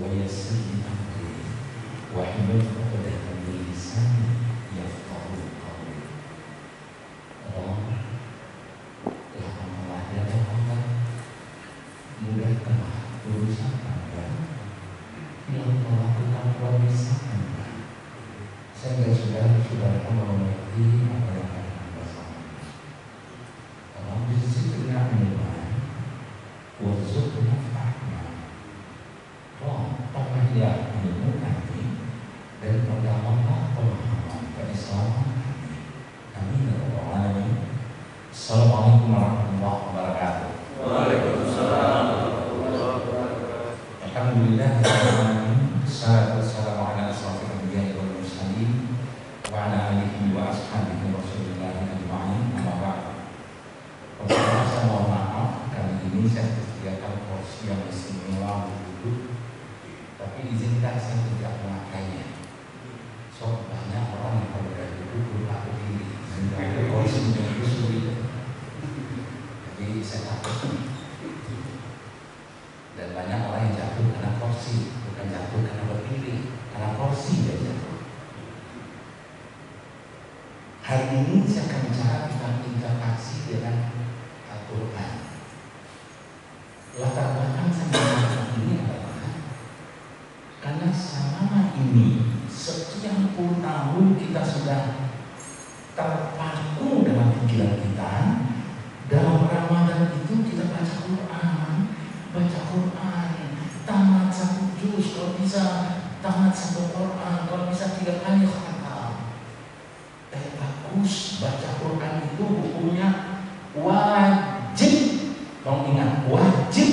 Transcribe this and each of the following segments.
ويسر لي أمري واحلل عقدة من لساني يفقهوا قولي. Rahmatullah ya Allah, mudahkanlah urusan Anda. Ya Allah, lakukan bisa Anda sehingga saudara-saudara mengerti apa yang akan Anda sampaikan. Allah zidna ilman warzuqna fahma. Tambahlah ilmu kami dan perdalamlah pemahaman keislaman kami. Amin ya rabbal alamin. Assalamualaikum warahmatullahi wabarakatuh. Waalaikumsalam warahmatullahi wabarakatuh. Alhamdulillah wassalatu wassalamu ala asrofil anbiya'i wal mursalin wa ala alihi wa ashabihi Rasulillah ajma'in. Amma ba'd. Pertama saya mohon maaf, kali ini saya disediakan porsi yang istimewa untuk duduk, tapi izinkan saya tidak memakainya. So banyak orang yang kalau sudah duduk lupa berdiri, sehingga porsinya itu sulit. Jadi saya takut. Dan banyak orang yang jatuh karena kursi, bukan jatuh karena berdiri, karena kursi dia jatuh. Hari ini saya akan bicara tentang interaksi dengan Al-Quran. Latar belakang saya mengatakan ini adalah karena selama ini sekian puluh tahun kita sudah terpaku dalam pikiran kita. Dalam Ramadan itu kita baca Quran, tamat satu juz, kalau bisa tamat satu Quran, kalau bisa 3 kali khatam. Bagus, baca Quran itu hukumnya wajib. Kamu ingat, wajib.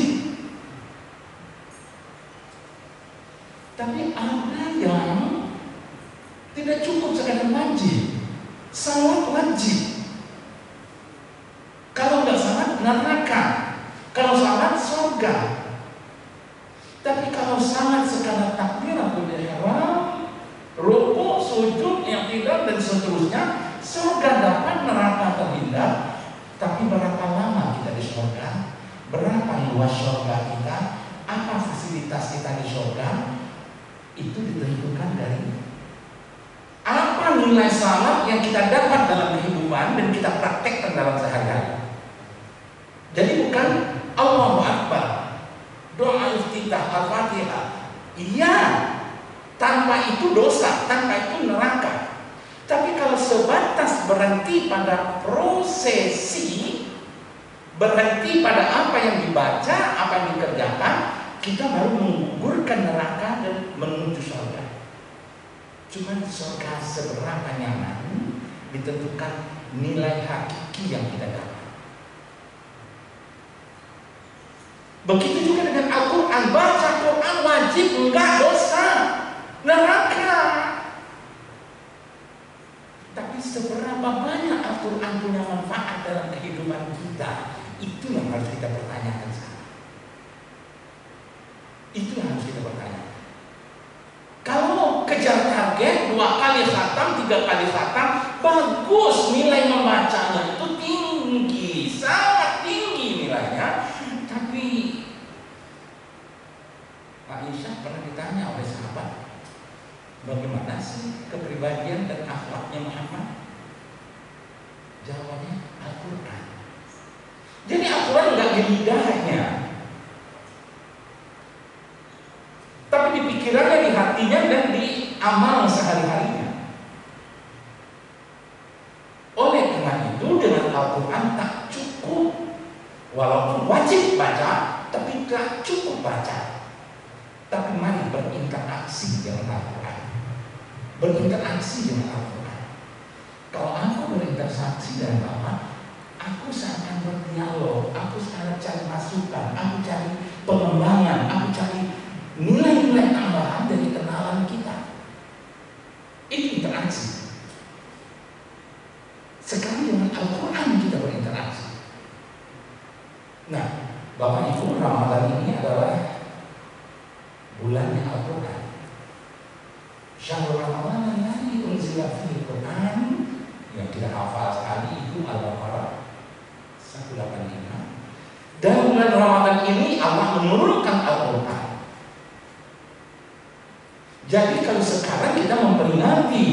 Tapi ada yang tidak cukup sekadar wajib. Salat wajib. Kalau nggak salat neraka, kalau salat surga. Tapi kalau salat sekadar takbiratul ihram, rukuk, sujud, i'tidal dan seterusnya, surga dapat, neraka terhindar. Tapi berapa lama kita di surga? Berapa luas surga kita? Apa fasilitas kita di surga? Itu ditentukan dari apa nilai salat yang kita dapat dalam kehidupan dan kita praktekkan dalam sehari-hari. Jadi bukan Allahu Akbar, doa iftitah Al-Fatihah. Iya, tanpa itu dosa, tanpa itu neraka. Tapi kalau sebatas berhenti pada prosesi, berhenti pada apa yang dibaca, apa yang dikerjakan, kita baru menggugurkan neraka dan menuju surga. Cuma surga seberapa nyaman ditentukan nilai hakiki yang kita dapat. Begitu juga dengan Al-Quran, baca Quran wajib, enggak dosa, neraka. Tapi seberapa banyak Al-Quran punya manfaat dalam kehidupan kita, itu yang harus kita pertanyakan sekarang. Itu yang harus kita pertanyakan. Kalau kejar target 2 kali khatam, 3 kali khatam, bagus, nilai membacanya itu tinggi, sangat tinggi nilainya. Tapi Pak Aisyah pernah ditanya oleh sahabat, bagaimana sih kepribadian dan akhlaknya Muhammad? Jawabannya Al-Quran. Jadi Al-Quran nggak di lidahnya, tapi di pikirannya, di hatinya, dan di amal sehari-harinya. Oleh karena itu dengan Al-Quran tak cukup. Walaupun wajib baca, tapi tak cukup baca. Tapi mari berinteraksi dengan Al-Quran. Berinteraksi dengan Al-Quran. Kalau aku berinteraksi dengan Bapak, aku seakan berdialog, aku sekarang cari masukan, aku cari pengembangan, aku cari nilai-nilai tambahan dari kenalan kita. Itu interaksi. Sekarang dengan Al-Quran kita berinteraksi. Nah, Bapak Ibu, Ramadan ini adalah bulannya Al-Quran. Syahrul Ramadan alladzi unzila fihi Al-Quran, yang kita hafal sekali itu Al-Baqarah 185. Dan bulan Ramadan ini Allah menurunkan Al-Quran. Jadi kalau sekarang kita memperingati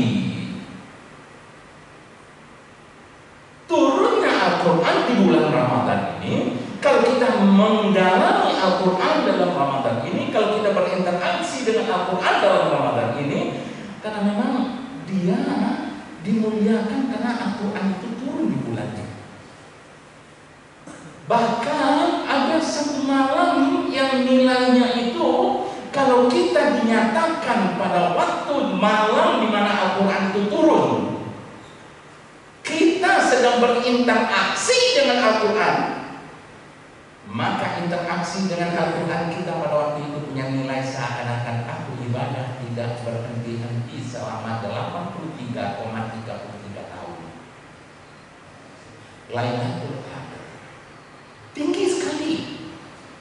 turunnya Al-Quran di bulan Ramadan ini, kalau kita mendalami Al-Quran dalam Ramadan ini, kalau kita berinteraksi dengan Al-Quran dalam Ramadan ini, karena memang dia dimuliakan karena Al-Quran itu turun di bulannya. Bahkan ada satu malam yang nilainya itu, kalau kita dinyatakan pada waktu malam di mana Al-Quran itu turun, kita sedang berinteraksi dengan Al-Quran, maka interaksi dengan Al-Quran kita pada waktu itu punya nilai seakan-akan aku ibadah tidak berhenti-henti selama 83,33 tahun. Lailatul Qadar tinggi sekali,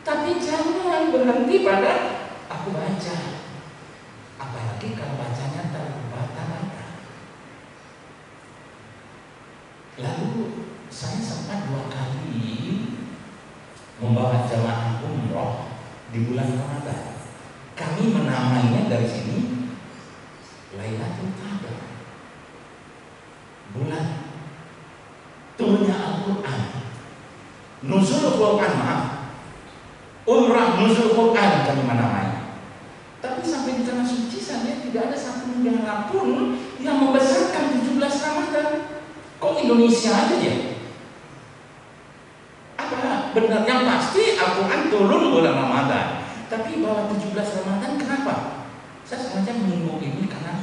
tapi jangan berhenti pada aku baca, apalagi kalau bacanya terbata-bata. Lalu saya sempat 2 kali membawa jamaah umroh di bulan Ramadan. Kami menamainya dari sini Lailatul Qadar, bulan turunnya Al-Quran, nuzul Quran, umrah nuzul Quran kami menamainya. Tapi sampai di tanah suci saya tidak ada satu negara pun yang membesarkan 17 Ramadan. Kok Indonesia aja ya? Apa benar? Yang pasti Al-Quran turun bulan Ramadan, tapi bahwa 17 Ramadan kenapa? Saya sengaja menyinggung ini karena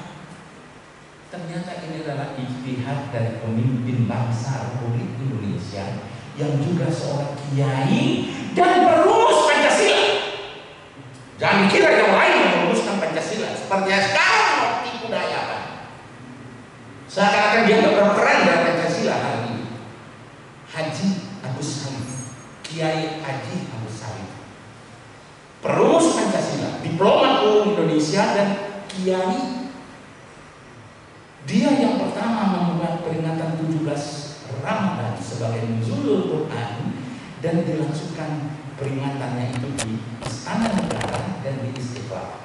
ternyata ini adalah ijtihad dari pemimpin bangsa Republik Indonesia yang juga seorang kiai dan perumus Pancasila. Jangan dikira yang lain yang merumuskan Pancasila seperti yang sekarang mau tipu daya kan. Seakan-akan dia nggak berperan dalam Pancasila hari ini. Haji Agus Salim, Kiai Haji Agus Salim, perumus Pancasila, diplomat Indonesia dan kiai. Dia yang pertama membuat peringatan 17 Ramadan sebagai nuzulul Quran, dan dilangsungkan peringatannya itu di Istana Negara dan di Istiqlal.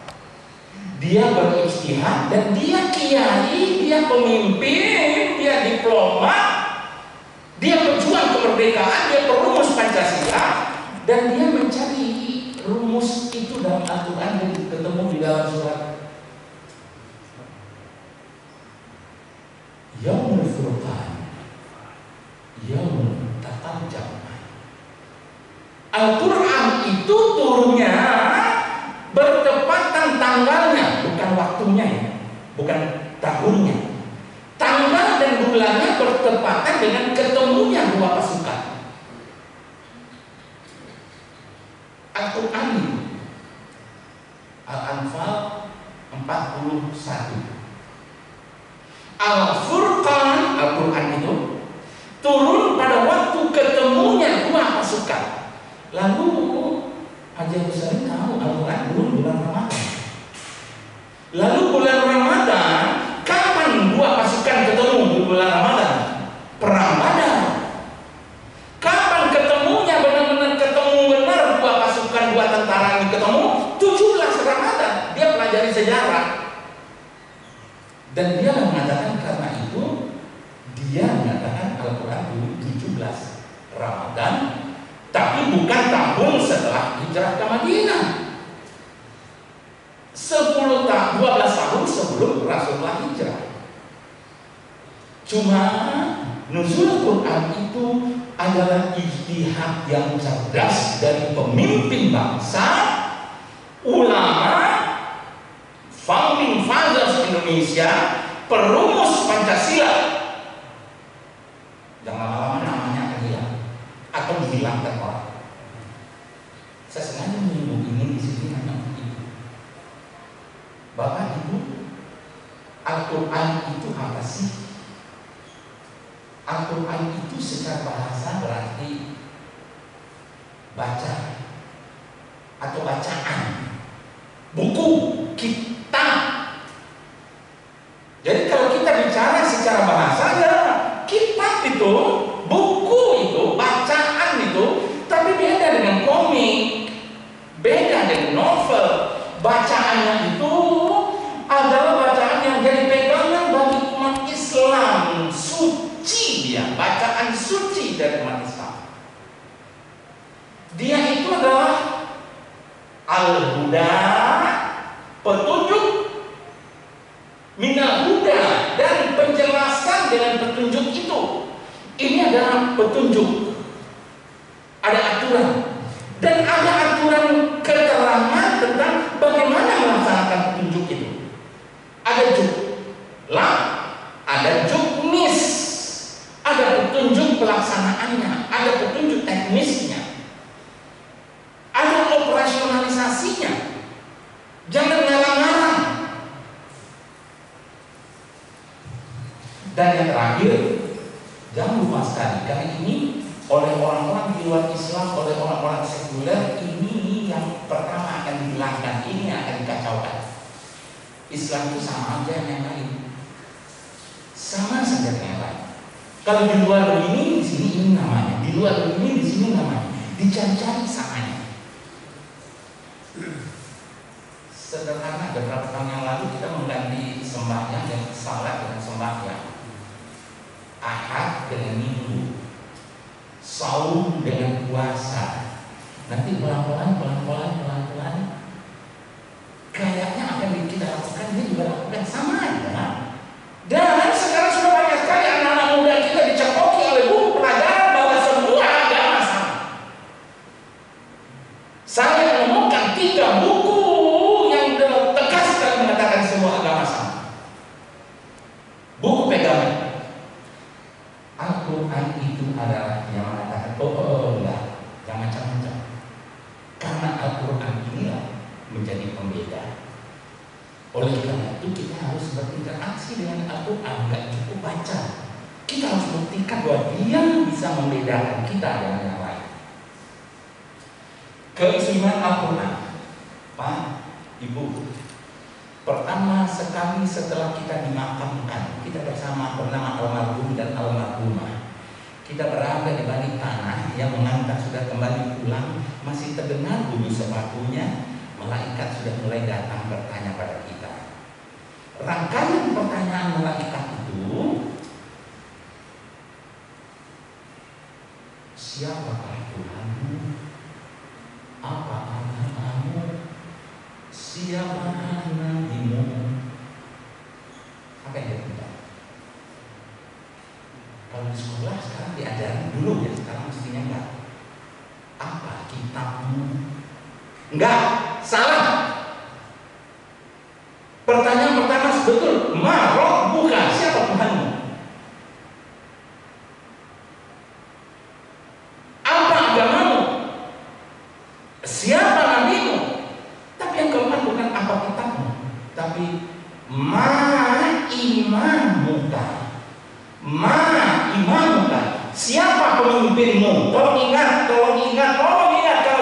Dia berijtihad dan dia kiai, dia pemimpin, dia diplomat, dia berjuang kemerdekaan, dia perumus Pancasila, dan dia mencari rumus itu dalam Al-Quran dan ketemu di dalam surat Yaumul Furqan, Yaumul Taqal Jam'an. Al-Quran itu turunnya bertepatan tanggalnya, bukan waktunya ya, bukan tahunnya. Tanggal dan bulannya bertepatan dengan ketemunya 2 pasukan. Al-Quran itu Al-Anfal 41. Al-Furqan, Al-Quran itu turun pada waktu ketemunya 2 pasukan. Lalu Haji Agus Salim tahu Al-Quran turun bulan Ramadan. Lalu bulan Ramadan, kapan 2 pasukan ketemu di bulan Ramadan? Perang Badar. Kapan ketemunya benar-benar ketemu benar 2 pasukan, 2 tentara ini ketemu? 17 Ramadan. Dia pelajari sejarah. Dan dia mengatakan karena itu dia mengatakan Al-Quran dulu 17 Ramadan, tapi bukan tahun setelah hijrah ke Madinah. 12 tahun sebelum Rasulullah hijrah. Cuma nuzul Quran itu adalah ijtihad yang cerdas dari pemimpin bangsa, ulama, founding fathers Indonesia, perumus Pancasila. Jangan lama-lama namanya akan hilang atau dihilangkan orang. Saya sengaja menyinggung ini di sini hanya untuk itu. Bapak Ibu, Al-Quran itu apa sih? Al-Quran itu secara bahasa berarti baca atau bacaan, buku, kitab. Jadi kalau kita bicara secara bahasa ya kitab itu, buku itu, bacaan itu, tapi beda dengan komik, beda dengan novel. Bacaannya itu Al-huda, petunjuk, minal huda, dan penjelasan dengan petunjuk itu. Ini adalah petunjuk, ada aturan, dan ada aturan keterangan tentang bagaimana melaksanakan petunjuk itu. Ada juklah, ada juknis, ada petunjuk pelaksanaannya, ada petunjuk teknisnya, ada operasionalisasinya. Jangan ngarang-ngarang. Dan yang terakhir, jangan lupa sekali, karena ini oleh orang-orang di luar Islam, oleh orang-orang sekuler, ini yang pertama akan dihilangkan, ini yang akan dikacaukan. Islam itu sama aja yang lain, sama saja dengan yang lain. Kalau di luar begini, di sini ini namanya, di luar begini, di sini namanya, dicari-cari samanya. Sederhana, beberapa tahun yang lalu kita mengganti sembahyang yang salat dengan sembahyang, Ahad dengan Minggu, saum dengan puasa. Nanti pelan-pelan kayaknya akan kita lakukan, ini juga lakukan sama aja. Dan sekarang sudah banyak sekali anak-anak muda kita dicekoki oleh buku pelajaran bahwa semua agama sama. Saya menemukan 3 buku yang tegas sekali mengatakan semua agama sama. Buku pegangan Al-Quran itu adalah yang mengatakan enggak, jangan macam-macam. Karena Al-Quran inilah menjadi pembeda. Oleh karena itu kita harus berinteraksi dengan Al-Quran, nggak cukup baca. Kita harus buktikan bahwa dia bisa membedakan kita dengan yang lain. Keistimewaan Al-Quran, Pak, Ibu, pertama sekali setelah kita dimakamkan, kita bersama bernama almarhum dan almarhumah. Kita berada di balik tanah yang mengantar sudah kembali pulang, masih terdengar bunyi sepatunya. Malaikat sudah mulai datang bertanya pada kita. Rangkaian pertanyaan malaikat itu, siapakah Tuhanmu? Apa agamamu? Siapakah nabimu? Apa yang dia bilang? Kalau di sekolah sekarang diajarin dulu ya, sekarang mestinya enggak. Apa kitabmu? Enggak, salah. Pertanyaan pertama betul, ma rabbuka, siapa Tuhanmu? Apa agamamu? Siapa nabimu? Tapi yang keempat bukan apa kitabmu, tapi ma imamuka. Ma imamuka, siapa pemimpinmu? Tolong ingat kalau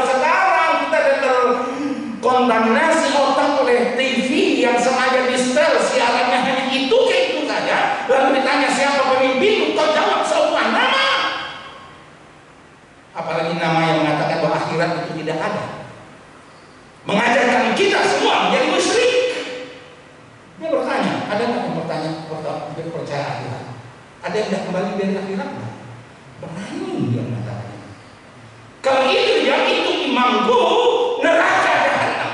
sekarang kita terkontaminasi otak oleh TV yang sengaja di setel siarannya hanya itu saja, lalu ditanya siapa pemimpinmu, kau jawab semua nama. Apalagi nama yang mengatakan bahwa akhirat itu tidak ada, mengajarkan kita semua menjadi musyrik. Dia bertanya, ada nggak yang bertanya dia percaya akhirat? Ada yang tidak kembali dari akhirat? Berani dia mengatakan. Kalau itu ya itu imamku, neraka jahanam.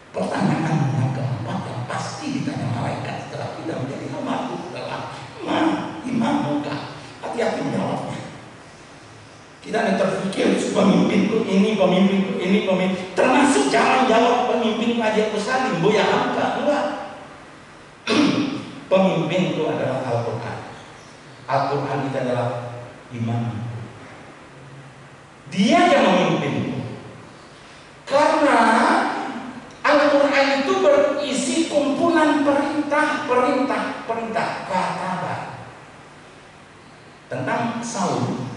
Pertanyaan yang keempat yang pasti ditanya malaikat setelah kita menjadi hamba adalah imamuka. Hati-hati menjawabnya. Kita ada terpikir pemimpinku ini, termasuk jangan jawab pemimpin Haji Salim, Buya Hamka, enggak. Pemimpin itu adalah Al-Quran. Al-Quran itu adalah imam. Dia yang memimpin. Karena Al-Quran itu berisi kumpulan perintah kata tentang saum.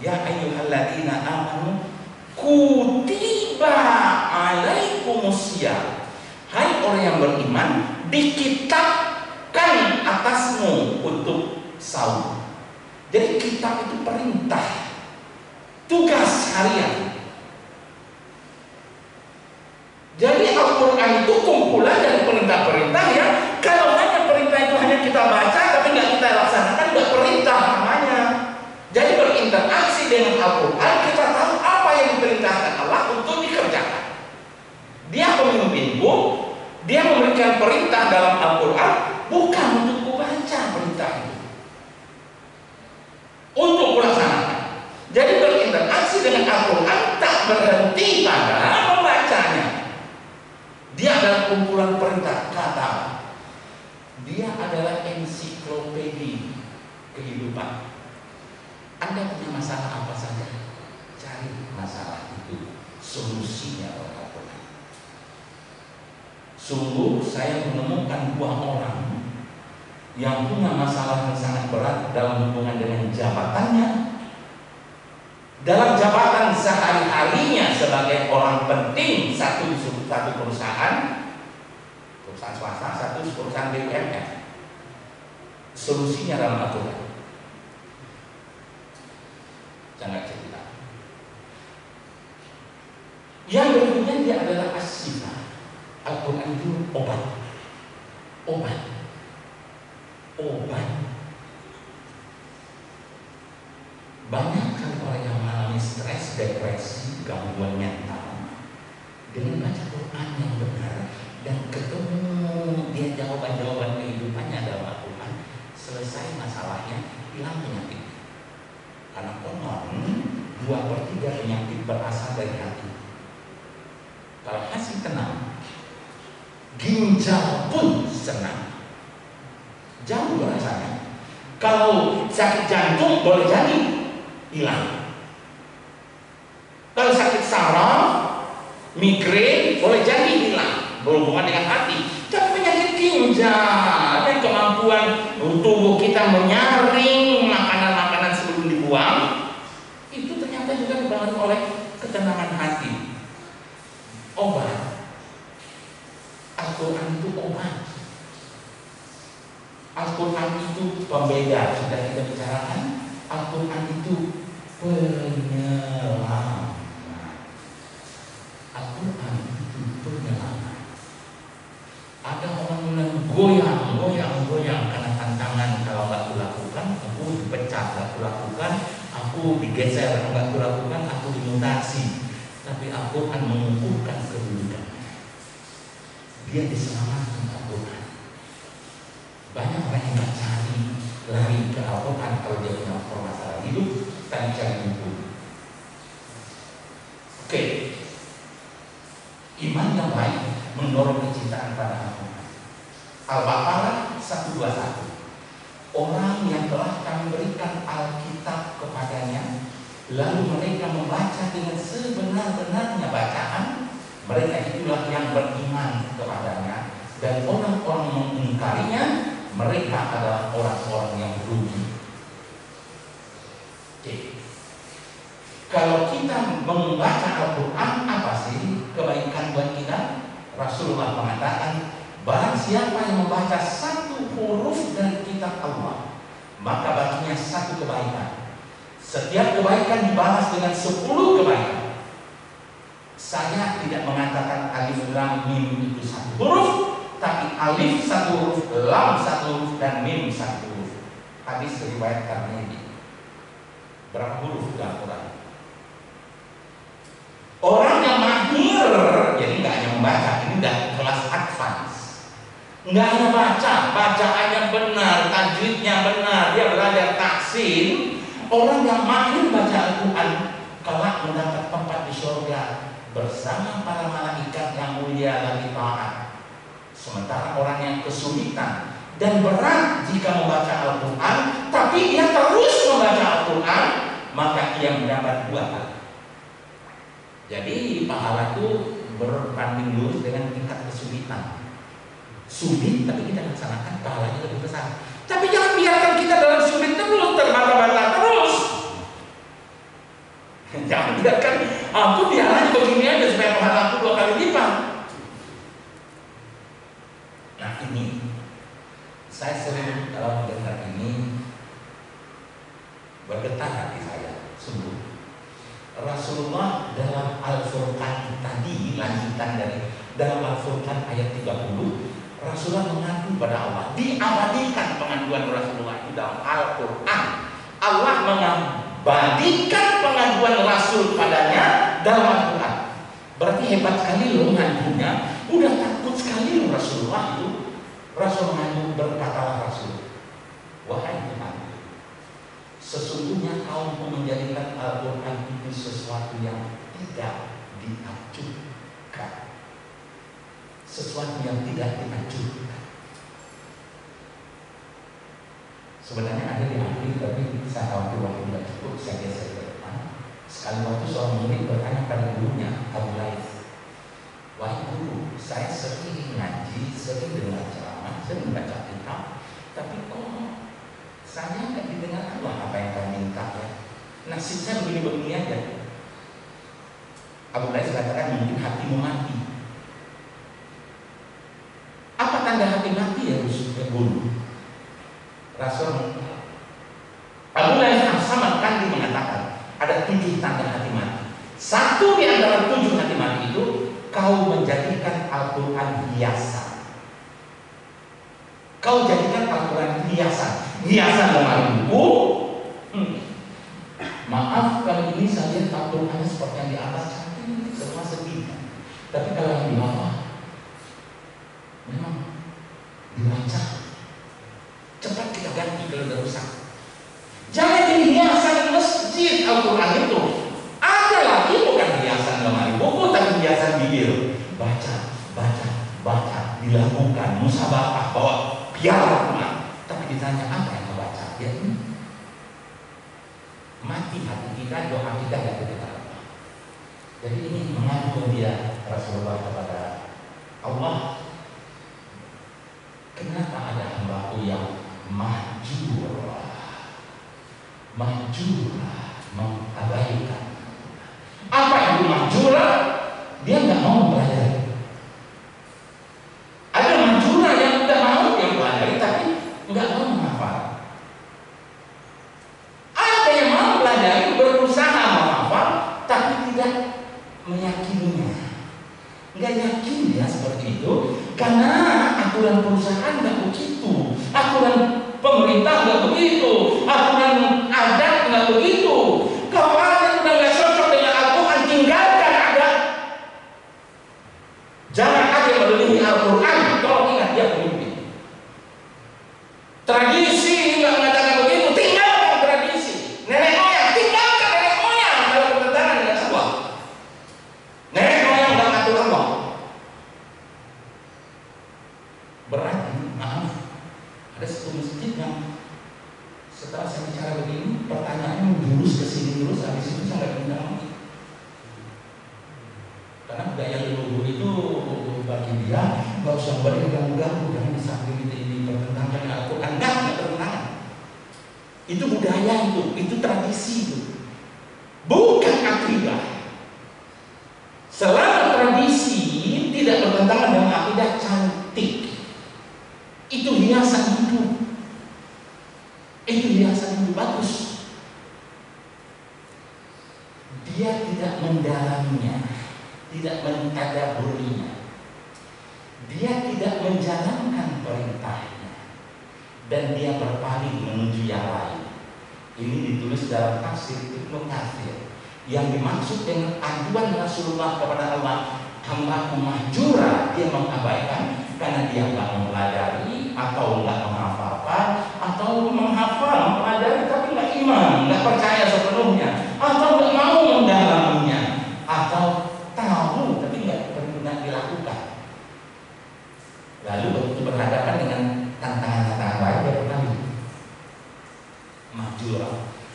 Ya ayyuhalladzina amanu kutiba alaikumusiyam. Hai orang yang beriman, dikitabkan atasmu untuk saum. Jadi kitab itu perintah, tugas harian. Jadi Al-Quran itu kumpulan dari perintah-perintah ya. Kalau hanya perintah itu hanya kita baca tapi nggak kita laksanakan, nggak perintah namanya. Jadi berinteraksi dengan Al-Quran memberikan perintah dalam Al-Quran bukan untuk membaca perintah itu, untuk melaksanakan. Jadi berinteraksi dengan Al-Quran tak berhenti pada membacanya. Dia adalah kumpulan perintah kata. Dia adalah ensiklopedi kehidupan. Anda punya masalah apa saja, cari masalah itu, solusinya oleh Al-Quran. Sungguh saya menemukan dua orang yang punya masalah yang sangat berat dalam hubungan dengan jabatannya, dalam jabatan sehari-harinya sebagai orang penting satu perusahaan swasta, satu perusahaan BUMN. Solusinya dalam Al-Quran. Jangan cerita. Yang berikutnya dia adalah as-sifah. Al-Quran itu obat. Banyak kan orang yang mengalami stres, depresi, gangguan mental dengan baca Quran yang benar dan ketemu dia jawaban-jawaban kehidupannya dalam Al-Quran, selesai masalahnya, hilang penyakit. Karena konon 2/3 penyakit berasal dari hati. Kalau hati tenang, ginjal pun senang. Jauh rasanya. Kalau sakit jantung boleh jadi hilang. Kalau sakit saraf, migrain boleh jadi hilang, berhubungan dengan hati. Tapi penyakit ginjal dan kemampuan tubuh kita menyaring makanan-makanan sebelum dibuang, itu ternyata juga dibangun oleh ketenangan hati. Obat. Al-Quran itu obat. Al-Quran itu pembeda, sudah kita bicarakan. Al-Quran itu penyelamat. Al-Quran itu penyelamat. Ada orang yang goyang karena tantangan, kalau nggak kulakukan, aku dipecat, nggak kulakukan, aku digeser, nggak kulakukan, aku dimutasi. Tapi Al-Quran mengukuhkan kedudukan. Dia diselamatkan Al-Quran. Banyak orang yang nggak cari lari ke Al-Quran kalau dia punya permasalahan hidup, tapi cari buku. Oke. Iman yang baik mendorong kecintaan pada Al-Quran. Al-Baqarah 121. Orang yang telah kami berikan Alkitab kepadanya, lalu mereka membaca dengan sebenar-benarnya bacaan, mereka itulah yang beriman kepadanya. Dan orang-orang yang mengingkarinya, mereka adalah orang-orang yang rugi. Oke. Kalau kita membaca Al-Quran, apa sih kebaikan buat kita? Rasulullah mengatakan, barang siapa yang membaca satu huruf dari kitab Allah, maka baginya satu kebaikan. Setiap kebaikan dibalas dengan 10 kebaikan. Saya tidak mengatakan alif lam mim itu satu huruf, tapi alif satu huruf, lam satu huruf, dan mim satu huruf. Hadis riwayat Tirmidzi. Berapa huruf dalam Quran? Orang yang mahir, jadi nggak hanya membaca, ini udah kelas advance. Nggak hanya baca, bacaannya benar, tajwidnya benar, dia belajar tahsin. Orang yang mahir baca Al-Quran, kelak mendapat tempat di surga bersama para malaikat yang mulia lagi taat. Sementara orang yang kesulitan dan berat jika membaca Al-Quran, tapi dia terus membaca Al-Quran, maka ia mendapat 2 hal. Jadi pahala itu berbanding lurus dengan tingkat kesulitan. Sulit tapi kita laksanakan, pahalanya lebih besar. Tapi jangan biarkan kita dalam sulit terus, terbata-bata terus. Jangan biarkan aku biarkan begini aja supaya pahala aku 2 kali lipat. Nah ini, saya sering dalam mendengar ini bergetar hati saya, sungguh. Rasulullah dalam Al-Furqan tadi, lanjutan dari dalam Al-Furqan ayat 30, Rasulullah mengadu pada Allah. Diabadikan pengaduan Rasulullah itu dalam Al-Quran. Allah mengabadikan pengaduan Rasul padanya dalam Al-Quran. Berarti hebat sekali loh ngadunya. Udah takut sekali Rasulullah itu. Rasulullah berkatalah Rasul, wahai Tuhan, sesungguhnya kaumku menjadikan Al-Quran itu sesuatu yang tidak diajukan. Sesuatu yang tidak diajukan. Sebenarnya ada di akhir, tapi saya tahu waktu tidak cukup, saya geser ke depan. Sekali waktu seorang murid bertanya pada gurunya, Abu Laith, wahai guru, saya sering ngaji, sering dengar ceramah, sering baca kitab, tapi kok saya nggak didengar Allah apa yang kau minta ya? Nasib saya begini-begini aja. Abu Laith katakan mungkin hatimu mati. Apa tanda hati mati ya guru? Rasul Abu Laith As-Samad Kandi mengatakan ada 7 tanda hati mati. Satu di antara 7 hati mati itu, kau menjadikan Al-Quran hiasan. Kau jadikan Al-Quran hiasan. Hiasan lemari buku. Maaf kalau ini saya lihat Al-Quran seperti yang di atas cantik, semua sedih. Tapi kalau yang di bawah memang dirancang. Cepat kita ganti kalau udah rusak. Jangan jadi hiasan masjid Al-Quran itu. Ada lagi bukan hiasan lemari buku, tapi hiasan bibir. Baca, baca, baca, dilakukan musabaqah bahwa biar Al-Quran. Tapi ditanya apa yang kau baca? Ya ini. Mati hati kita, doa kita tidak kita. Jadi ini mengadu dia Rasulullah kepada Allah. Kenapa ada hamba-Mu yang mahjurah, mengabaikan? Apa itu mahjurah? Dia nggak mau mempelajari. Ada mahjurah yang tidak mau dia pelajari, tapi nggak mau menghafal. Ada yang mau pelajari, berusaha menghafal, tapi tidak meyakininya. Nggak yakin dia seperti itu, karena aturan perusahaan nggak begitu, aturan pemerintah nggak begitu, aturan adat nggak begitu. Kalau ada udah nggak cocok dengan Al-Quran, tinggalkan adat. Jangan ada melindungi Al-Quran. Kalau ingat dia pemimpin. Tradisi nggak mengatakan begitu, tinggalkan tradisi. Nenek moyang, tinggalkan nenek moyang kalau bertentangan dengan Allah. Nenek moyang nggak ngatur Allah. Berarti, maaf, ada satu masjid yang setelah saya bicara begini, pertanyaannya jurus ke sini terus, habis itu saya nggak pindah lagi. Karena budaya leluhur itu bagi dia nggak usah berganggu-ganggu, jangan disamping ini bertentangan dengan Al-Quran, nggak bertentangan. Itu budaya itu tradisi itu, bukan akidah. Selama tradisi tidak bertentangan dengan akidah, cantik. Itu hiasan hidup. Itu hiasan hidup bagus. Dia tidak mendalaminya, tidak mentadaburinya. Dia tidak menjalankan perintahnya, dan dia berpaling menuju yang lain. Ini ditulis dalam tafsir Ibnu Katsir. Yang dimaksud dengan aduan Rasulullah kepada Allah, hamba mahjura, dia mengabaikan karena dia nggak mempelajari atau nggak menghafalkan, atau menghafal, mempelajari tapi nggak iman, nggak percaya sepenuhnya, atau nggak mau mendalaminya, atau tahu tapi nggak pernah dilakukan. Lalu begitu berhadapan dengan tantangan-tantangan lain, dia berpaling. Mahjura.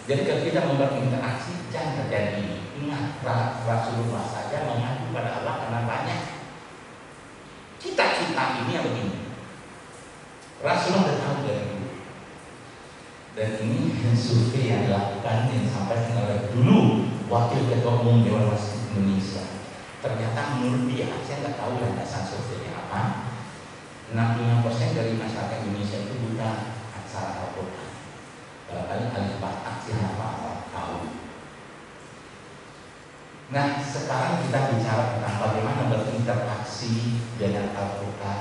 Jadi kalau kita berinteraksi, jangan terjadi ini. Ingat, Rasulullah saja mengadu pada Allah karena banyak. Kita ini yang begini. Rasulullah sudah tahu dari dulu. Dan ini survei yang dilakukan yang disampaikan oleh dulu Wakil Ketua Umum Dewan Masjid Indonesia. Ternyata menurut dia, saya nggak tahu landasan surveinya apa, 65% dari masyarakat Indonesia itu buta aksara Al-Quran. Barangkali alif batak siapa tahu. Nah, sekarang kita bicara tentang bagaimana berinteraksi dengan Al-Quran.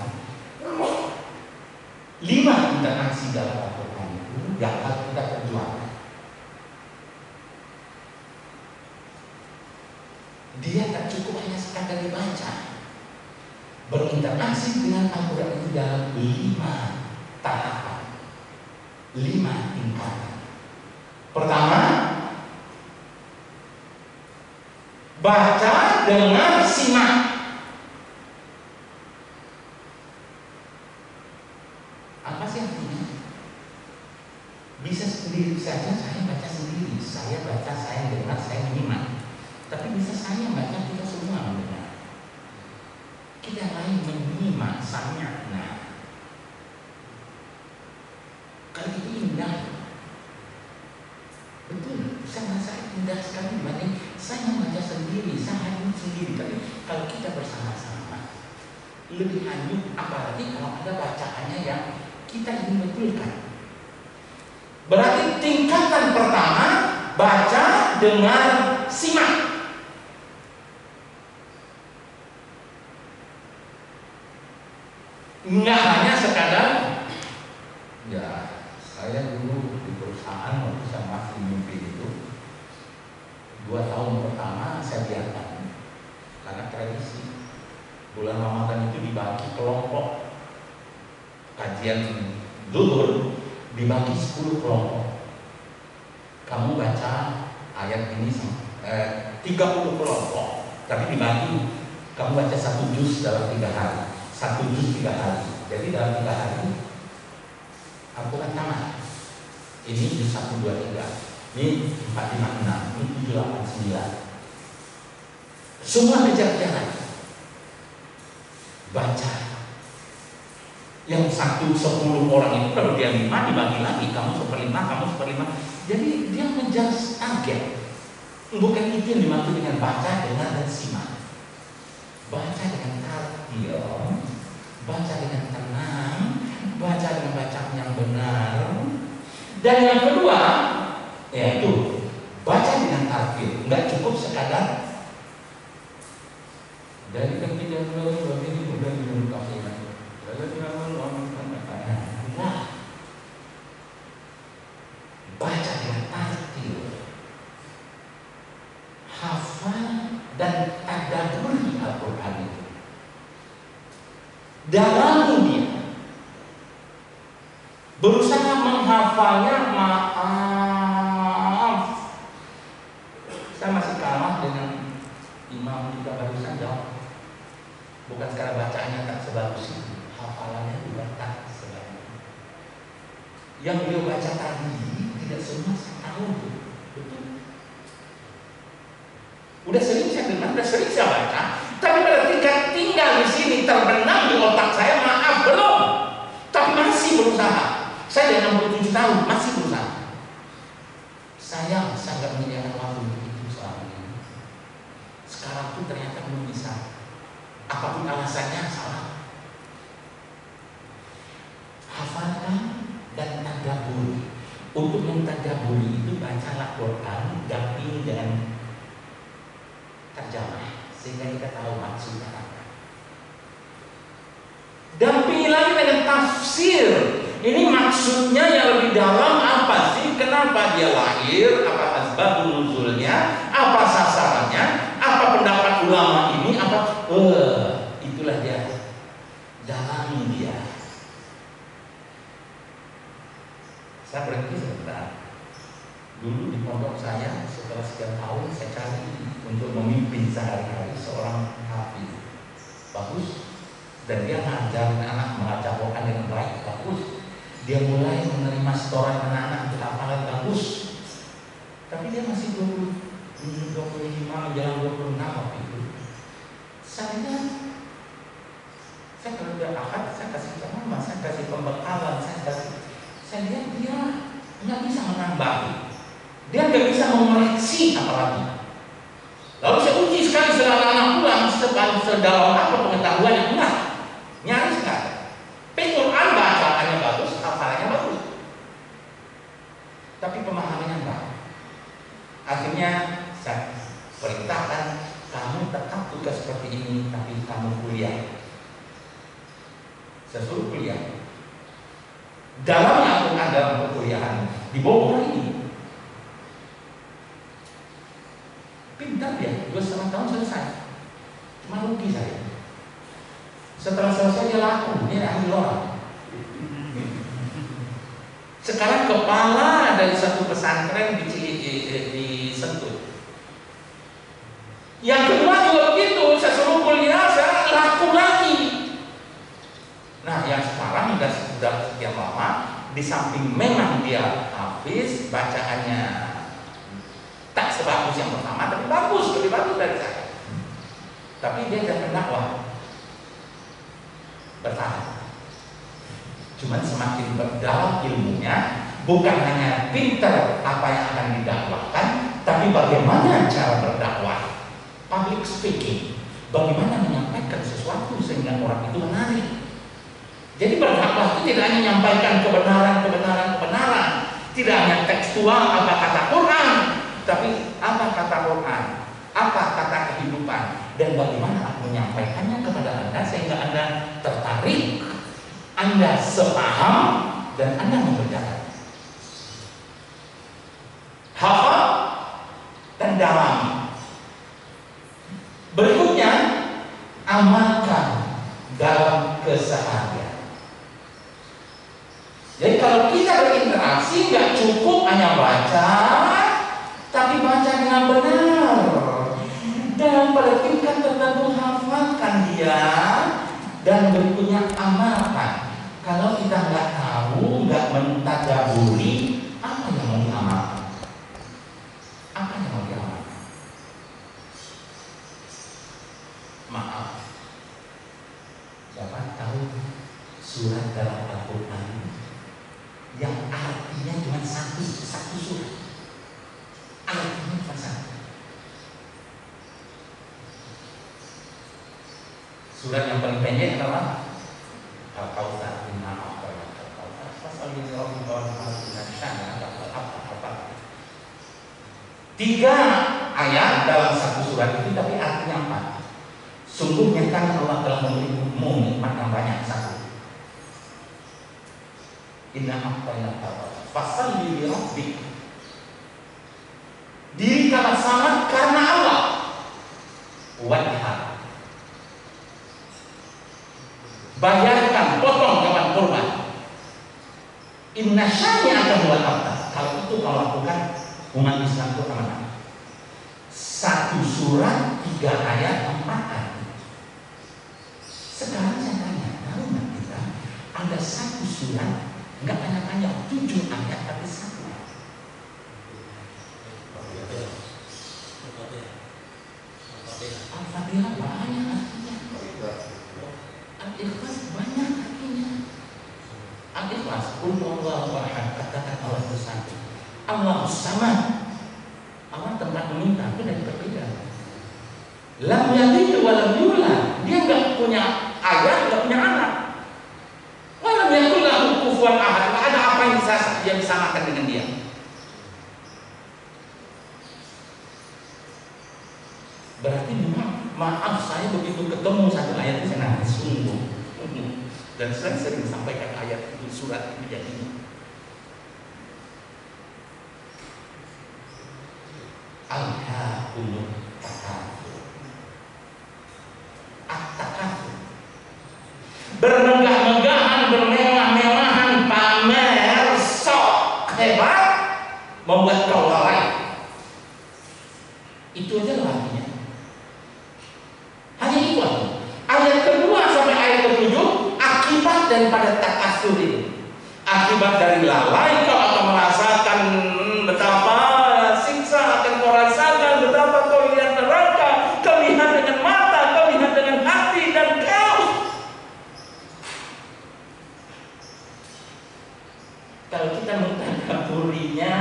5 interaksi dalam Al-Quran itu yang harus kita perjuangkan. Dia tak cukup hanya sekadar dibaca. berinteraksi dengan Al-Quran itu dalam 5 tahapan, 5 tingkatan. Pertama, baca, dengar, simak. Apa sih artinya? Bisa sendiri saja saya baca sendiri, saya baca, saya dengar, saya menyimak. Tapi bisa saya baca, kita semua mendengar. Kita lain menyimak, saya. Nah, kali itu indah. Betul, saya merasa indah sekali dibanding saya membaca sendiri, saya hanyut sendiri. Tapi kalau kita bersama-sama lebih hanyut, apalagi kalau ada bacaannya yang kita ingin betulkan. Berarti tingkatan pertama, baca, dengar, simak. Nggak hanya sekadar, ya saya dulu di perusahaan waktu saya masih mimpi itu 2 tahun pertama saya biarkan karena tradisi bulan Ramadan itu dibagi kelompok, kajian zuhur dibagi 10 kelompok. Kamu baca ayat ini 30 kelompok, tapi dibagi, kamu baca 1 juz dalam 3 hari, 1 juz 3 hari. Jadi dalam 3 hari Al-Quran tamat. Ini juz 1, 2, 3, ini 4, 5, 6, ini 7, 8, 9. Semua kejar-kejaran baca. Yang 10 orang itu kalau dia 5 dibagi lagi, kamu 1/5, kamu 1/5. Jadi dia mengejar target. Bukan itu yang dimaksud dengan baca, dengar, dan simak. Baca dengan tartil, baca dengan tenang, baca dengan bacaan yang benar. Dan yang kedua, yaitu baca dengan tartil. Enggak cukup sekadar dari ketiga begini mudah diungkapkan. Nah, baca dengan tartil, hafal dan tadaburi Al-Quran itu. Dalami dia, berusaha menghafalnya. Maaf, saya masih kalah dengan imam kita barusan jauh. Bukan sekarang bacaannya tak sebagus itu, hafalannya juga tak sebagus itu. Yang beliau baca tadi tidak semua saya tahu, betul. Udah sering saya dengar, udah sering saya baca, tapi pada tingkat tinggal di sini terbenam di otak saya, maaf belum. Tapi masih berusaha. Saya dari 67 tahun masih berusaha. Saya sangat menyediakan waktu untuk itu selama ini. Sekarang pun ternyata belum bisa. Apapun alasannya salah. Hafalkan dan tadaburi. Untuk mentadaburi itu bacalah Quran, dampingi dengan terjemah sehingga kita tahu maksudnya apa. Dampingi lagi dengan tafsir. Ini maksudnya yang lebih dalam apa sih? Kenapa dia lahir? Apa asbabun nuzulnya? Apa sasarannya? Apa pendapat ulama ini? Apa? Itulah dia. Dalami dia. Saya berhenti sebentar. Dulu di pondok saya setelah sekian tahun saya cari untuk memimpin sehari-hari seorang hafiz bagus, dan dia ngajarin anak membaca Quran dengan baik, bagus. Dia mulai menerima setoran anak-anak untuk hafalan bagus. Tapi dia masih 25 menjelang 26 waktu itu. Saya kalau udah akad, saya kasih ceramah, saya kasih pembekalan, saya lihat dia nggak bisa menambahi, dia nggak bisa mengoreksi apalagi. Lalu saya uji sekali setelah anak pulang, sedalam apa pengetahuannya, enggak, nyaris nggak. Quran bacaannya bagus, hafalannya bagus, tapi pemahamannya enggak. Akhirnya saya perintahkan, kamu tetap tugas seperti ini, tapi kamu kuliah. Saya suruh kuliah. Dalamnya Al-Quran dalam perkuliahan di Bogor ini. Pintar dia, 2,5 tahun selesai. Cuma rugi saya. Setelah selesai dia laku, dia ambil orang. Sekarang kepala dari satu pesantren di Sentul. Yang kedua juga begitu, saya suruh kuliah, saya laku lagi. Nah, yang sekarang sudah sekian lama, di samping memang dia habis bacaannya tak sebagus yang pertama, tapi bagus, lebih bagus dari saya. Tapi dia jangan dakwah, bertahan. Cuman semakin berdalam ilmunya, bukan hanya pintar apa yang akan didakwahkan, tapi bagaimana cara berdakwah, public speaking, bagaimana menyampaikan sesuatu sehingga orang itu menarik. Jadi berdakwah itu tidak hanya menyampaikan kebenaran, tidak hanya tekstual apa kata Quran, tapi apa kata Quran, apa kata kehidupan, dan bagaimana aku menyampaikannya kepada Anda sehingga Anda tertarik, Anda sepaham, dan Anda mengerjakan. Hafal dan dalami. Berikutnya, amalkan dalam keseharian. Jadi kalau kita berinteraksi nggak cukup hanya baca, tapi baca dengan benar. Dan pada tingkat tertentu hafalkan dia, dan berikutnya amalkan. Kalau kita nggak tahu, nggak mentadaburi, apa yang mau diamalkan? Apa yang mau diamalkan? Maaf, Bapak tahu surat dalam Al-Quran yang artinya cuma satu surat, artinya cuma satu. Surat yang paling pendek adalah Al-Kautsar, tiga ayat dalam satu surat itu, tapi artinya 4. Sungguhnya kan Allah telah memberimu nikmat yang banyak. Satu, inna a'tainaka fasalli li rabbik, dirikanlah salat karena Allah, wanhar, bayarkan, potong hewan kurban, inna syani'aka huwal abtar. Kalau itu kau lakukan, umat Islam itu aman. Satu surat 3 ayat 4 ayat. Sekarang saya tanya, tahu nggak kita ada satu surat nggak banyak 7 ayat tapi 1 ayat. Al-Fatihah banyak artinya, Al-Ikhlas banyak artinya. Al-Ikhlas, qul huwallahu ahad, katakan Allah itu satu, Allahus samad. Allah tempat meminta itu dari berbeda. Lam yalid wa lam yulad, dia nggak punya ayah, nggak punya anak. Wa lam yakul lahu kufuwan ahad, nggak ada apa yang bisa dia disamakan dengan dia. Berarti maaf, saya begitu ketemu satu ayat itu saya nangis sungguh. Dan saya sering sampaikan ayat itu, surat itu jadinya. Alhaakumut takatsur. At-takatsur, bermegah-megahan, bermewah-mewahan, pamer, sok hebat, membuat kau lalai. Itu aja loh artinya. Hanya itu aja. Ayat kedua sampai ayat ke-7, akibat daripada takatsur ini. Akibat dari lalai kau akan merasakan betapa siksa akan kau rasakan, betapa kau lihat neraka, kau lihat dengan mata, kau lihat dengan hati, dan kau kalau kita mentadaburinya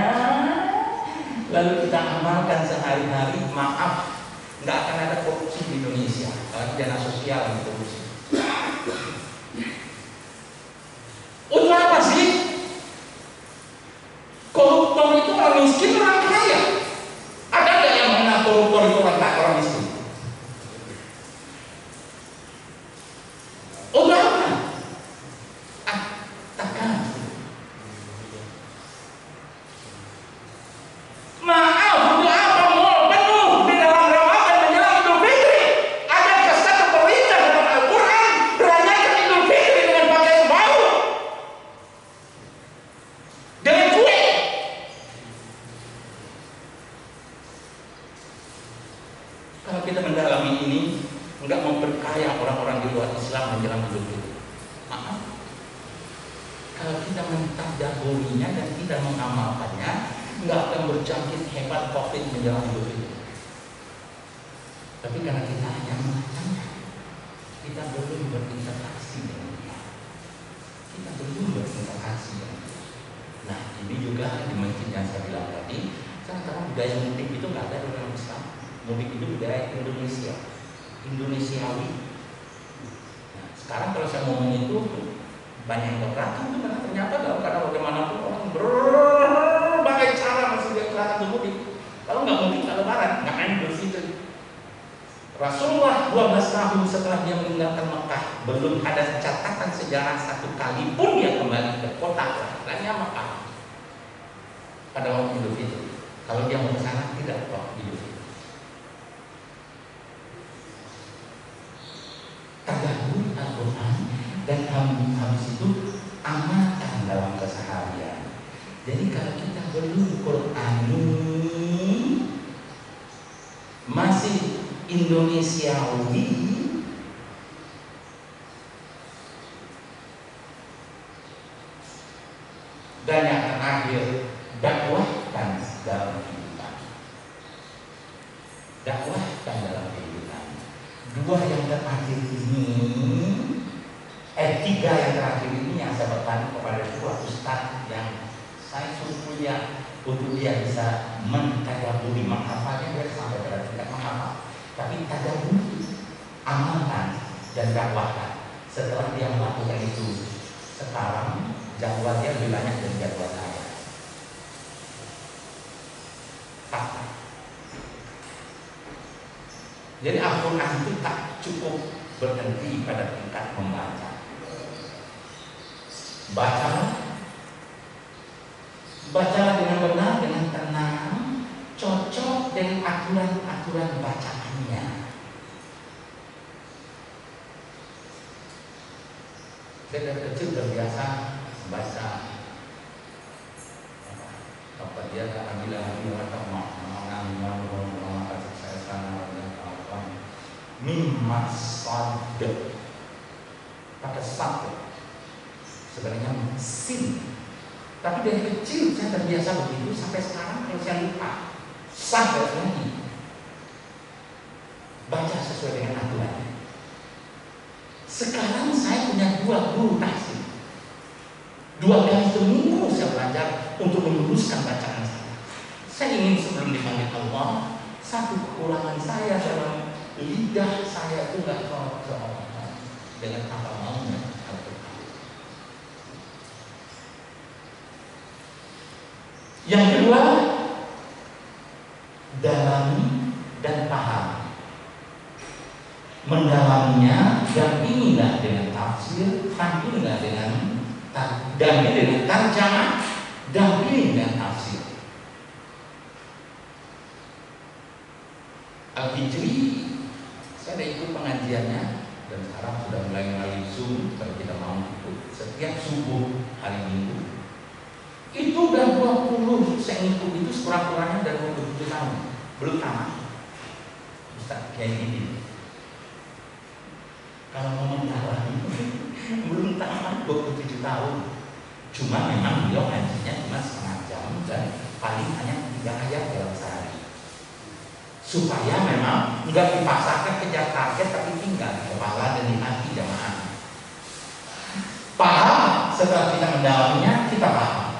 lalu kita amalkan sehari-hari, maaf, nggak akan ada korupsi di Indonesia. Apalagi dana sosial yang korupsi. Untuk apa sih? Koruptor itu orang miskin, orang kaya. Ada nggak yang mengenal koruptor itu orang miskin? Untuk apa? Takkan. Maaf, untuk apa mal penuh di dalam Ramadan menjelang Idul Fitri? Ada satu perintah dalam Al-Quran, kita mendalami ini nggak memperkaya orang-orang di luar Islam menjelang Idul Fitri. Maaf, kalau kita mentadaburinya dan tidak mengamalkannya, nggak akan berjangkit hebat COVID menjelang Idul Fitri. Tapi karena kita hanya memacamnya, kita belum berinteraksi dengan dia. Kita belum berinteraksi dengan dia. Nah, ini juga di masjid yang saya bilang tadi, karena budaya mudik itu nggak ada dalam Islam. Mudik itu budaya Indonesia, Indonesiawi. Nah, sekarang kalau saya ngomong itu banyak yang keberatan tuh, karena ternyata dalam keadaan bagaimanapun orang berbagai cara masih dia kelihatan mudik. Kalau nggak mudik nggak lebaran, nggak main bersih. Rasulullah 12 tahun setelah dia meninggalkan Mekah, belum ada catatan sejarah satu kali pun dia kembali ke kota kelahirannya Mekah pada waktu Idul Fitri. Kalau dia mau ke sana tidak waktu Idul Fitri. Tadabbur Al-Quran dan habis itu amalkan dalam keseharian. Jadi kalau kita belum Qur'ani, masih Indonesiawi, dan yang terakhir dakwahkan dalam kehidupan. Dakwahkan dalam kehidupan. Dua yang terakhir ini, tiga yang terakhir ini yang saya bertanya kepada dua ustaz yang saya suruh kuliah untuk dia bisa mentadaburi, menghafalnya dia sampai pada tingkat menghafal. Tapi tadaburi, amalkan dan dakwahkan. Setelah dia melakukan itu, sekarang jadwal dia lebih banyak dari jadwal saya. Jadi Al-Quran itu tak cukup berhenti pada tingkat membaca. Bacalah dengan benar, dengan tenang, cocok dengan aturan-aturan bacaannya. Saya dari kecil sudah biasa baca apa dia mimma sad pakai sad sebenarnya sin, tapi dari kecil saya terbiasa begitu sampai sekarang. Kalau saya lupa sad lagi baca sesuai dengan aturan. Sekarang saya punya dua guru tahsin, 2 kali seminggu saya belajar untuk meluruskan bacaan saya. Saya ingin sebelum dipanggil Allah, satu kekurangan saya dalam lidah saya itu nggak cocok dengan apa maunya Al-Quran. Yang kedua, dalami dan paham. Mendalaminya, dampingilah dengan tafsir, dampingilah dengan tarjamah, dampingi dengan tafsir. Al-Hijri, saya ada ikut pengajiannya dan sekarang sudah mulai Zoom kalau kita mau ikut setiap subuh hari Minggu. Itu udah 20 saya ikut itu sekurang-kurangnya dari 27 tahun. Belum tamat Ustaz kayak gini. Kalau mau mendalami belum tamat 27 tahun. Cuma memang beliau ngajinya cuma setengah jam dan paling hanya 3 ayat dalam sehari, supaya memang nggak dipaksakan kejar target tapi tinggal di kepala dan di hati jamaah. Paham, setelah kita mendalaminya kita paham.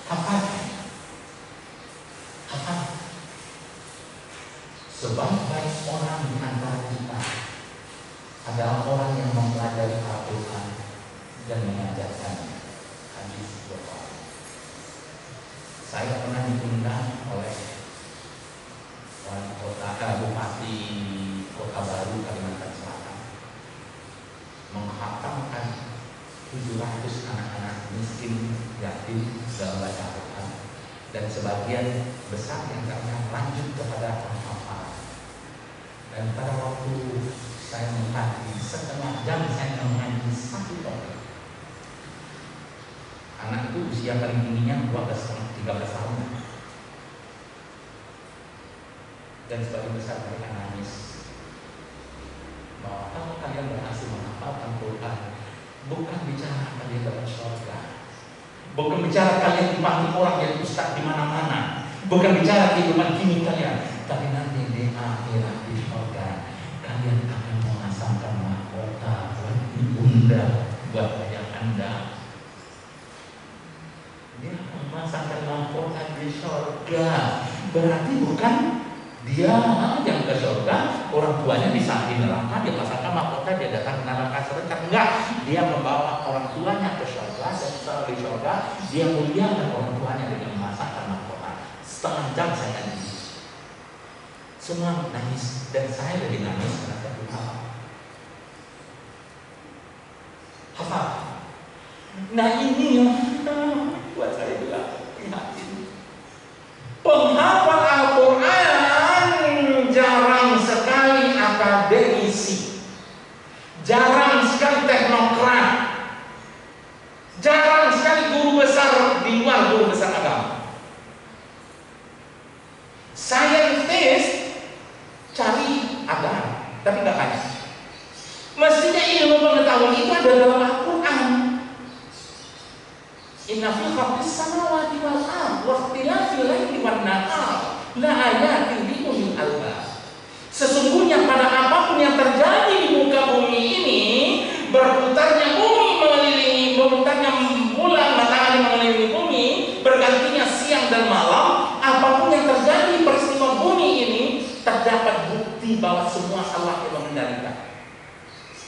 Apa? Sebaik-baik orang di antara kita adalah orang yang mempelajari Al-Quran dan mengajarkan hadis Quran. Saya pernah diundang oleh Bupati Kota Baru Kalimantan Selatan menghatamkan 700 anak-anak miskin yatim dalam baca Al-Quran, dan sebagian besar yang karena lanjut kepada penghafal. Dan pada waktu saya mengaji setengah jam, saya mengaji 1 topik. Anak itu usia paling tingginya 13 tahun. Dan sebagian besar mereka nangis bahwa kalau kalian berhasil menghafalkan Quran, bukan bicara kalian dapat surga, bukan bicara kalian dipanggil orang jadi ustaz di mana-mana, bukan bicara kehidupan kini kalian, tapi nanti di akhirat di surga kalian akan memasangkan mahkota buat ibunda, buat ayah anda. Dia memasangkan mahkota di surga, berarti bukan dia yang ke surga, orang tuanya bisa di neraka, dia pasangkan mahkota, dia datang ke neraka sebentar. Enggak, dia membawa orang tuanya ke surga, dan setelah di surga dia muliakan orang tuanya dengan memasangkan mahkota. Setengah jam saya nangis, semua nangis, dan saya jadi nangis karena saya hafal. Hafal. Nah ini yang buat saya juga prihatin. Penghafal Al-Quran jarang sekali akademisi, jarang sekali teknokrat, jarang sekali guru besar di luar guru besar agama. Saintis cari agama, tapi nggak banyak. Mestinya ilmu pengetahuan itu ada dalam Al-Quran. Inna fi khalqis samawati wal ardh wa ikhtilafil laili wan nahar la ayatin liulil albab. Sesungguhnya pada apapun yang terjadi di muka bumi ini, berputarnya bumi mengelilingi, berputarnya bulan matahari mengelilingi bumi, bergantinya siang dan malam, apapun yang terjadi di peristiwa bumi ini, terdapat bukti bahwa semua Allah yang mengendalikan.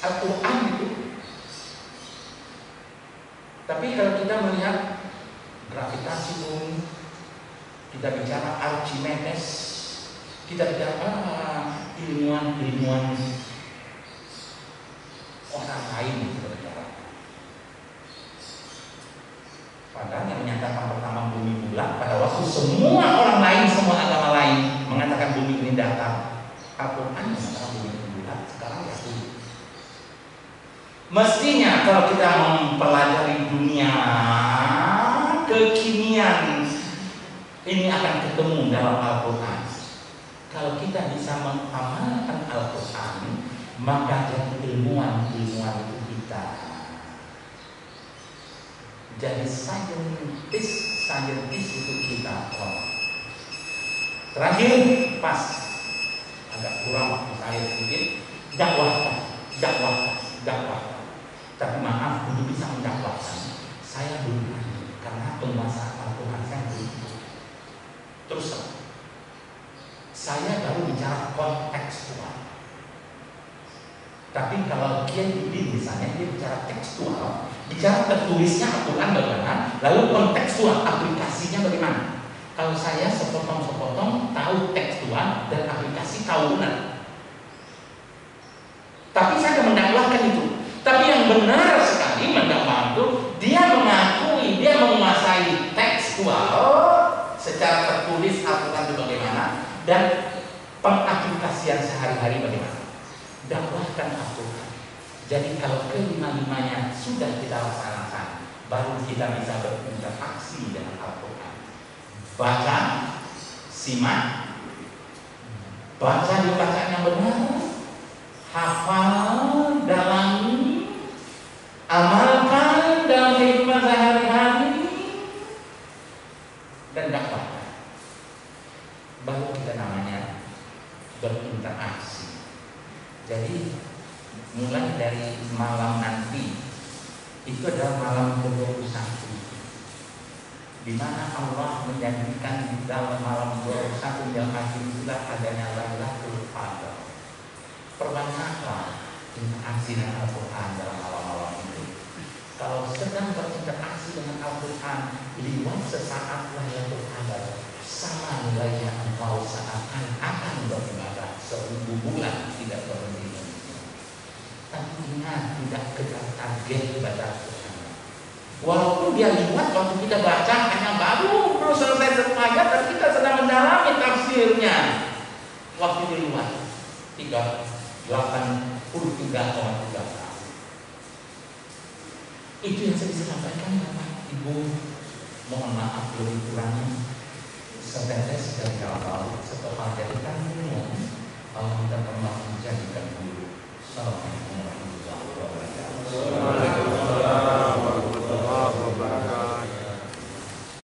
Al-Quran itu. Tapi kalau kita melihat gravitasi bumi, kita bicara Archimedes, kita bicara ilmuwan orang lain kita bicara. Padahal yang menyatakan pertama bumi bulat pada waktu semua orang lain, semua agama lain mengatakan bumi ini datar, Al-Quran mengatakan bumi ini bulat. Sekarang ya mestinya kalau kita mempelajari dunia kekinian ini akan ketemu dalam Al-Quran. Kalau kita bisa mengamalkan Al-Quran, maka jadi ilmuwan itu kita. Jadi saintis itu kita. Terakhir, pas agak kurang waktu saya sedikit, dakwah. Tapi maaf, untuk bisa mendakwahkan, saya belum berani karena penguasaan Al-Quran saya belum. Terus saya baru bicara kontekstual. Tapi kalau Kiai Udin misalnya dia bicara tekstual, bicara tertulisnya Al-Quran bagaimana, lalu kontekstual aplikasinya bagaimana. Kalau saya sepotong tahu tekstual dan aplikasi tahu benar. Tapi saya akan mendakwahkan itu. Tapi yang benar sekali mendakwah itu, dia mengakui, dia menguasai tekstual secara tertulis Al-Quran itu bagaimana, dan pengaplikasian sehari-hari bagaimana. Dakwahkan Al-Quran. Jadi kalau kelima-limanya sudah kita laksanakan, baru kita bisa berinteraksi dengan Al-Quran. Baca, simak, baca di bacaan yang benar, hafal, dalami, amalkan dalam kehidupan sehari-hari, dan dakwahkan. Baru kita namanya berinteraksi. Jadi mulai dari malam nanti, itu adalah malam ke-21, di mana Allah menjanjikan di dalam malam ke-21 yang akhir itulah adanya Lailatul Qadar. Perbanyaklah interaksi dengan Al-Quran dalam malam-malam itu. Kalau sedang berinteraksi dengan Al-Quran, lewat sesaat Lailatul Qadar, sama nilainya engkau seakan-akan beribadah 1000 bulan tidak berhenti. Tapi ingat, tidak kejar target baca Al-Quran. Walaupun dia lihat waktu kita baca hanya baru selesai satu ayat, dan kita sedang mendalami tafsirnya. Waktu di luar 83,3 tahun. Itu yang saya bisa sampaikan, Bapak Ibu. Mohon maaf lebih kurangnya. setetes dari kapal, setelah dari kandungan